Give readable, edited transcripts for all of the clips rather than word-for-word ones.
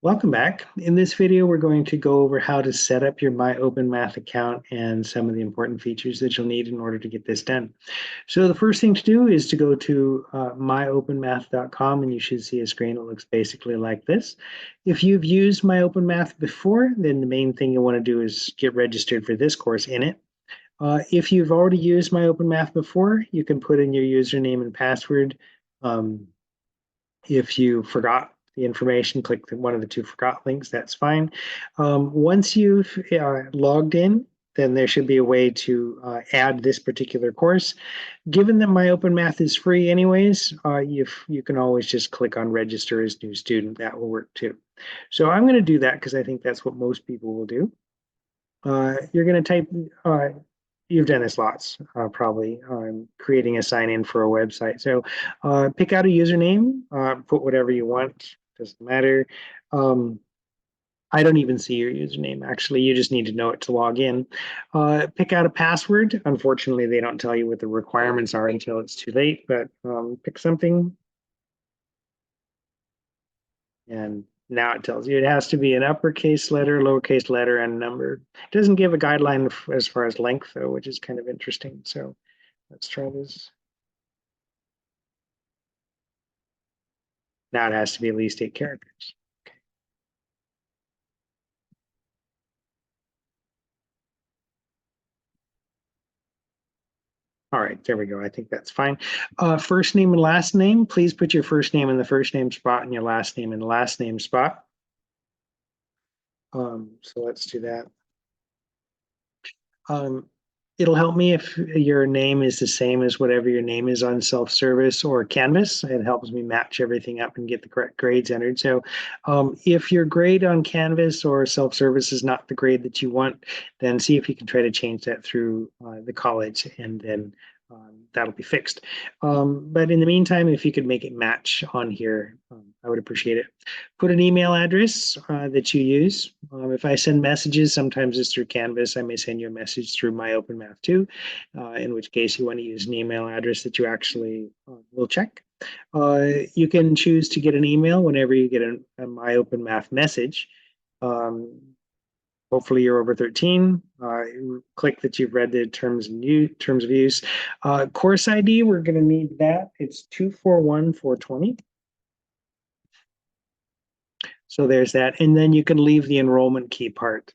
Welcome back. In this video, we're going to go over how to set up your MyOpenMath account and some of the important features that you'll need in order to get this done. So the first thing to do is to go to myopenmath.com, and you should see a screen that looks basically like this. If you've used MyOpenMath before, then the main thing you want to do is get registered for this course in it. If you've already used MyOpenMath before, you can put in your username and password. If you forgot the information, click one of the two forgot links, that's fine. Once you've logged in, then there should be a way to add this particular course. Given that MyOpenMath is free anyways, you can always just click on register as new student. That will work too. So I'm going to do that because I think that's what most people will do. You're going to type, you've done this lots, probably, creating a sign-in for a website. So pick out a username, put whatever you want, doesn't matter. I don't even see your username, actually. You just need to know it to log in. Pick out a password. Unfortunately, they don't tell you what the requirements are until it's too late, but pick something. And now it tells you it has to be an uppercase letter, lowercase letter, and number. It doesn't give a guideline as far as length, though, which is kind of interesting. So let's try this. Now it has to be at least 8 characters. Okay. All right, there we go. I think that's fine. First name and last name. Please put your first name in the first name spot and your last name in the last name spot. So let's do that. It'll help me if your name is the same as whatever your name is on self-service or Canvas. It helps me match everything up and get the correct grades entered. So if your grade on Canvas or self-service is not the grade that you want, then see if you can try to change that through the college, and then that'll be fixed. But in the meantime, if you could make it match on here, I would appreciate it. Put an email address that you use. If I send messages, sometimes it's through Canvas. I may send you a message through MyOpenMath too, in which case you want to use an email address that you actually will check. You can choose to get an email whenever you get a MyOpenMath message. Hopefully you're over 13. Click that you've read the terms of use. Course ID, we're going to need that. It's 241420. So there's that. And then you can leave the enrollment key part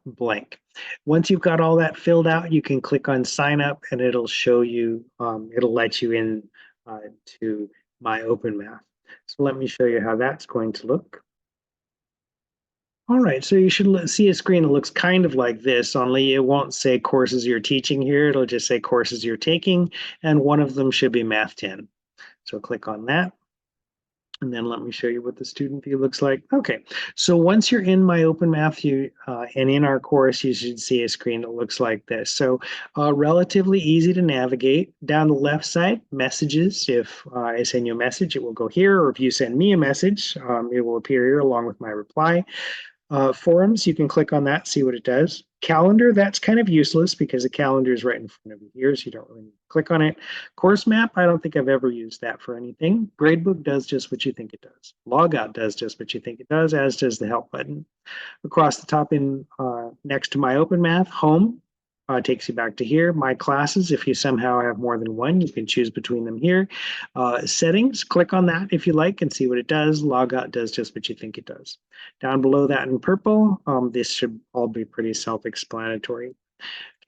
blank. Once you've got all that filled out, you can click on sign up, and it'll show you, it'll let you in to MyOpenMath. So let me show you how that's going to look. All right, so you should see a screen that looks kind of like this, only it won't say courses you're teaching here. It'll just say courses you're taking, and one of them should be Math 10. So click on that. And then let me show you what the student view looks like. Okay, so once you're in MyOpenMath and in our course, you should see a screen that looks like this. So relatively easy to navigate. Down the left side, messages. If I send you a message, it will go here, or if you send me a message, it will appear here along with my reply. Forums, you can click on that, see what it does. Calendar, that's kind of useless because the calendar is right in front of you here, so you don't really need to click on it. Course map, I don't think I've ever used that for anything. Gradebook does just what you think it does. Logout does just what you think it does, as does the help button. Across the top in next to MyOpenMath, home takes you back to here. My classes, if you somehow have more than one, you can choose between them here. Settings, click on that if you like and see what it does. Logout does just what you think it does. Down below that in purple, this should all be pretty self-explanatory.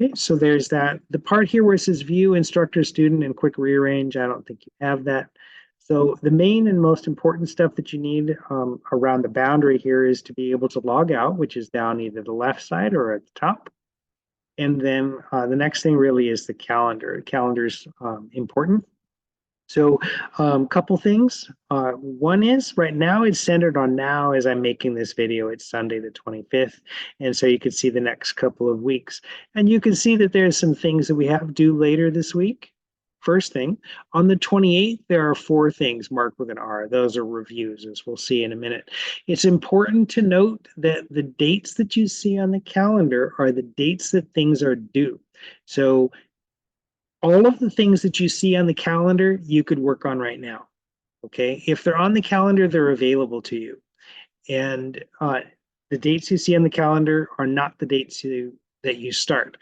Okay, so there's that. The part here where it says view, instructor, student, and quick rearrange, I don't think you have that. So the main and most important stuff that you need around the boundary here is to be able to log out, which is down either the left side or at the top. And then the next thing really is the calendar. Calendar's important. So couple things. One is right now it's centered on now as I'm making this video. It's Sunday the 25th. And so you can see the next couple of weeks. And you can see that there's some things that we have due later this week. First thing, on the 28th, there are 4 things marked with an R. Those are reviews, as we'll see in a minute. It's important to note that the dates that you see on the calendar are the dates that things are due. So all of the things that you see on the calendar, you could work on right now. Okay, if they're on the calendar, they're available to you. And the dates you see on the calendar are not the dates that you start.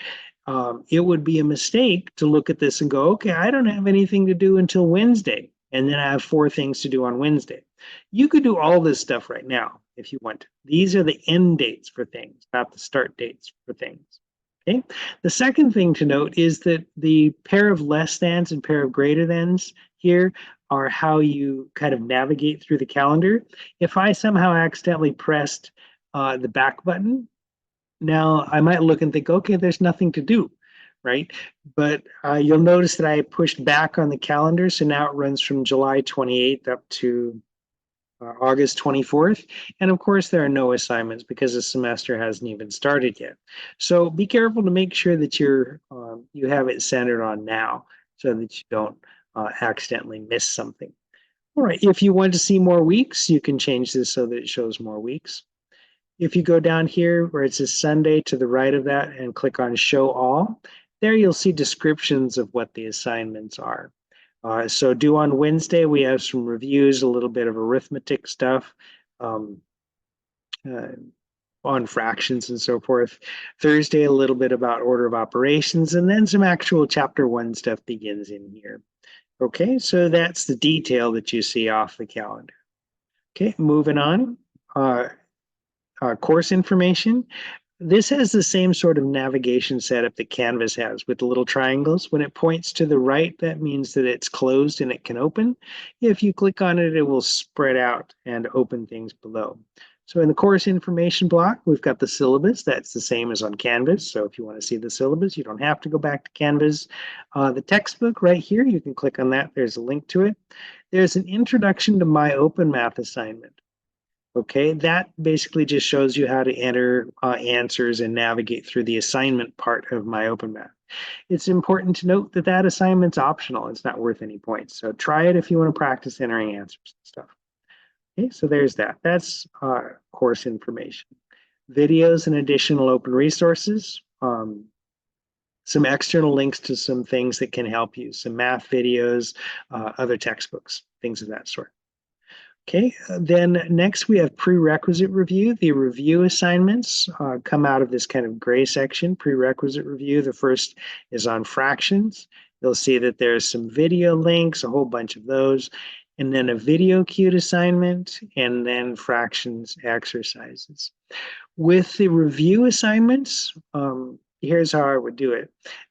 It would be a mistake to look at this and go, okay, I don't have anything to do until Wednesday, and then I have 4 things to do on Wednesday. You could do all this stuff right now if you want. These are the end dates for things, not the start dates for things. Okay. The second thing to note is that the pair of less thans and pair of greater thans here are how you kind of navigate through the calendar. If I somehow accidentally pressed the back button, now I might look and think, okay, there's nothing to do, right? But you'll notice that I pushed back on the calendar, so now it runs from July 28th up to August 24th. And of course, there are no assignments because the semester hasn't even started yet. So be careful to make sure that you have it centered on now so that you don't accidentally miss something. All right, if you want to see more weeks, you can change this so that it shows more weeks. If you go down here where it says Sunday to the right of that and click on Show All, there you'll see descriptions of what the assignments are. So due on Wednesday, we have some reviews, a little bit of arithmetic stuff on fractions and so forth. Thursday, a little bit about order of operations, and then some actual chapter 1 stuff begins in here. Okay, so that's the detail that you see off the calendar. Okay, moving on. Course information. This has the same sort of navigation setup that Canvas has with the little triangles. When it points to the right, that means that it's closed and it can open. If you click on it, it will spread out and open things below. So in the course information block, we've got the syllabus. That's the same as on Canvas. So if you want to see the syllabus, you don't have to go back to Canvas. The textbook right here, you can click on that. There's a link to it. There's an introduction to MyOpenMath assignment. Okay, that basically just shows you how to enter answers and navigate through the assignment part of MyOpenMath. It's important to note that that assignment's optional. It's not worth any points. So try it if you want to practice entering answers and stuff. Okay, so there's that. That's course information. Videos and additional open resources. Some external links to some things that can help you. Some math videos, other textbooks, things of that sort. Okay, then next we have prerequisite review. The review assignments come out of this kind of gray section, prerequisite review. The first is on fractions. You'll see that there's some video links, a whole bunch of those, and then a video cued assignment, and then fractions exercises. With the review assignments, here's how I would do it.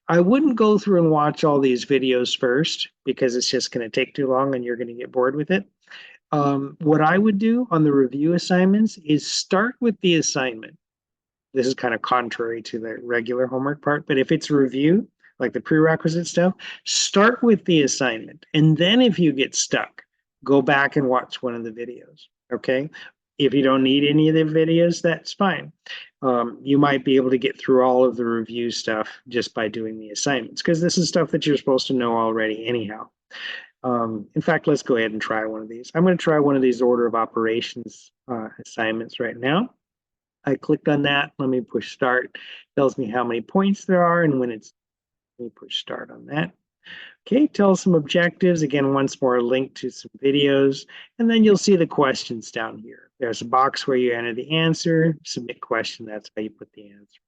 I wouldn't go through and watch all these videos first because it's just going to take too long and you're going to get bored with it. What I would do on the review assignments is start with the assignment. This is kind of contrary to the regular homework part, but if it's review, like the prerequisite stuff, start with the assignment. And then if you get stuck, go back and watch one of the videos, okay? If you don't need any of the videos, that's fine. You might be able to get through all of the review stuff just by doing the assignments, because this is stuff that you're supposed to know already anyhow. In fact, let's go ahead and try one of these. I'm going to try one of these order of operations assignments right now. I clicked on that. Let me push start. It tells me how many points there are and when it's, let me push start on that. Okay, tells some objectives. Again, once more, a link to some videos. And then you'll see the questions down here. There's a box where you enter the answer, submit question. That's how you put the answer.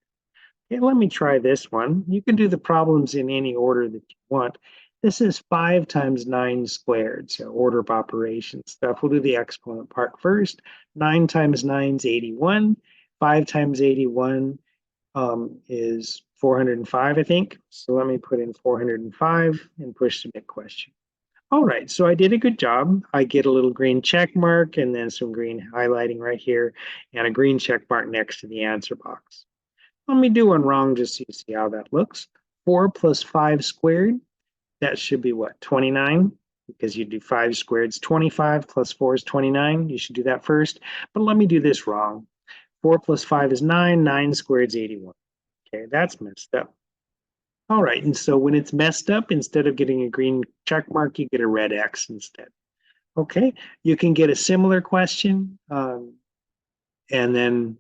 Okay, let me try this one. You can do the problems in any order that you want. This is 5 times 9 squared, so order of operations stuff. We'll do the exponent part first. 9 times 9 is 81. 5 times 81 is 405, I think. So let me put in 405 and push submit question. All right, so I did a good job. I get a little green check mark and then some green highlighting right here and a green check mark next to the answer box. Let me do one wrong just so you see how that looks. 4 plus 5 squared. That should be what, 29? Because you do 5 squared is 25 plus 4 is 29. You should do that first. But let me do this wrong. 4 plus 5 is 9. 9 squared is 81. Okay, that's messed up. All right, and so when it's messed up, instead of getting a green check mark, you get a red X instead. Okay, you can get a similar question. And then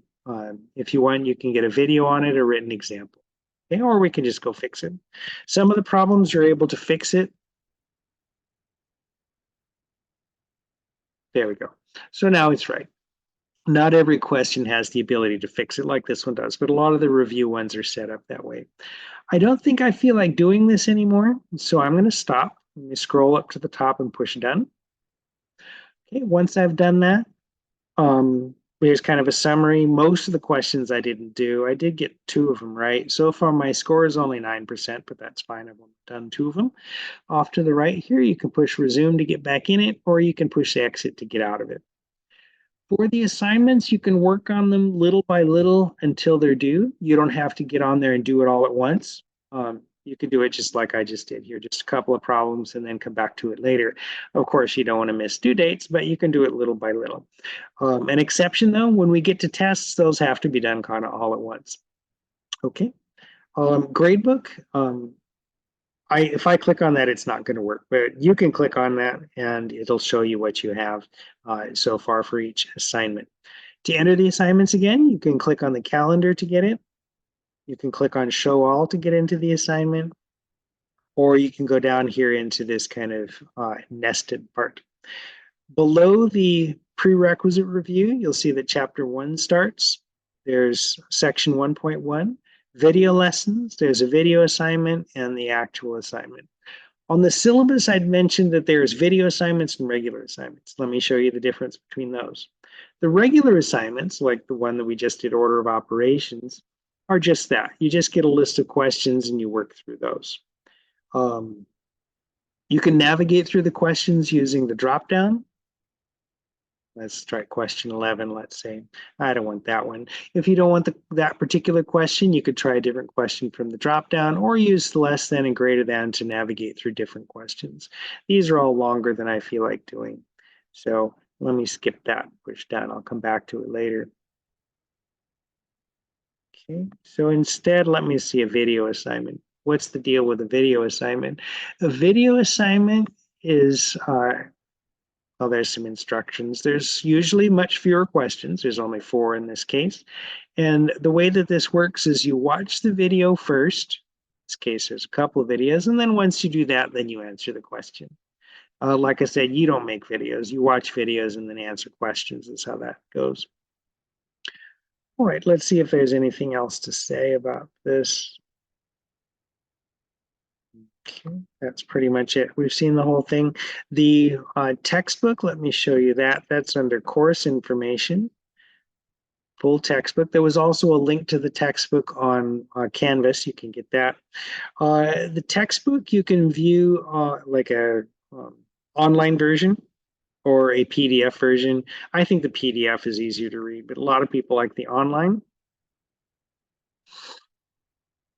if you want, you can get a video on it, a written example. Okay, or we can just go fix it. Some of the problems you're able to fix it. There we go. So now it's right. Not every question has the ability to fix it like this one does, but a lot of the review ones are set up that way. I don't think I feel like doing this anymore, so I'm going to stop. Let me scroll up to the top and push done. Okay, once I've done that, here's kind of a summary. Most of the questions I didn't do. I did get 2 of them right. So far, my score is only 9%, but that's fine. I've only done 2 of them. Off to the right here, you can push resume to get back in it, or you can push exit to get out of it. For the assignments, you can work on them little by little until they're due. You don't have to get on there and do it all at once. You can do it just like I just did here, just a couple of problems and then come back to it later. Of course, you don't want to miss due dates, but you can do it little by little. An exception though, when we get to tests, those have to be done kind of all at once. Okay. Gradebook, if I click on that, it's not going to work, but you can click on that and it'll show you what you have so far for each assignment. To enter the assignments again, you can click on the calendar to get it. You can click on show all to get into the assignment, or you can go down here into this kind of nested part. Below the prerequisite review, you'll see that chapter 1 starts. There's section 1.1. Video lessons, there's a video assignment and the actual assignment. On the syllabus, I'd mentioned that there's video assignments and regular assignments. Let me show you the difference between those. The regular assignments, like the one that we just did, order of operations, are just that. You just get a list of questions and you work through those. You can navigate through the questions using the drop-down. Let's try question 11, let's say. I don't want that one. If you don't want that particular question, you could try a different question from the drop-down or use the less than and greater than to navigate through different questions. These are all longer than I feel like doing. So let me skip that, push down. I'll come back to it later. Okay, so instead, let me see a video assignment. What's the deal with a video assignment? A video assignment is well, there's some instructions. There's usually much fewer questions. There's only 4 in this case. And the way that this works is you watch the video first. In this case, there's a couple of videos. And then once you do that, then you answer the question. Like I said, you don't make videos. You watch videos and then answer questions. That's how that goes. All right, let's see if there's anything else to say about this. Okay, that's pretty much it. We've seen the whole thing. The textbook, let me show you that. That's under course information, full textbook. There was also a link to the textbook on Canvas. You can get that. The textbook you can view like a online version or a PDF version. I think the PDF is easier to read, but a lot of people like the online.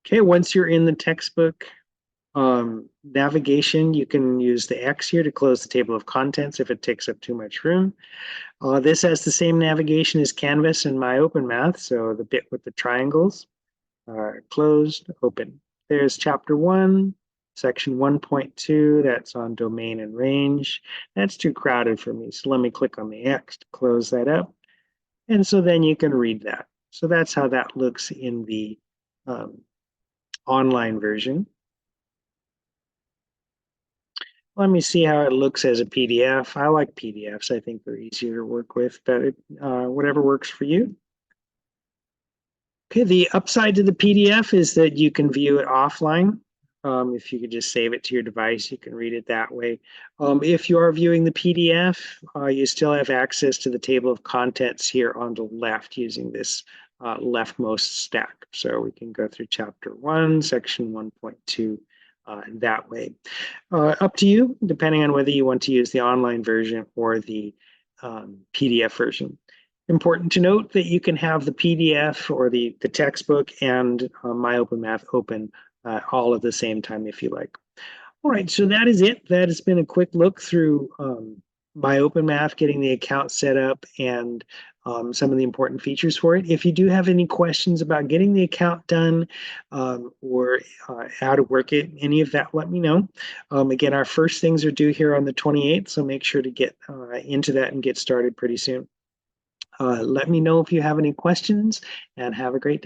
Okay, once you're in the textbook, navigation, you can use the X here to close the table of contents if it takes up too much room. This has the same navigation as Canvas and MyOpenMath, so the bit with the triangles. Closed, open. There's chapter 1, section 1.2, that's on domain and range. That's too crowded for me, so let me click on the X to close that up. And so then you can read that. So that's how that looks in the online version. Let me see how it looks as a PDF. I like PDFs. I think they're easier to work with, but whatever works for you. Okay, the upside to the PDF is that you can view it offline. If you could just save it to your device, you can read it that way. If you are viewing the PDF, you still have access to the table of contents here on the left using this leftmost stack. So we can go through chapter 1, section 1.2. That way. Up to you, depending on whether you want to use the online version or the PDF version. Important to note that you can have the PDF or the textbook and MyOpenMath open all at the same time if you like. All right, so that is it. That has been a quick look through MyOpenMath, getting the account set up, and some of the important features for it. If you do have any questions about getting the account done or how to work it, any of that, let me know. Again, our first things are due here on the 28th, so make sure to get into that and get started pretty soon. Let me know if you have any questions, and have a great day.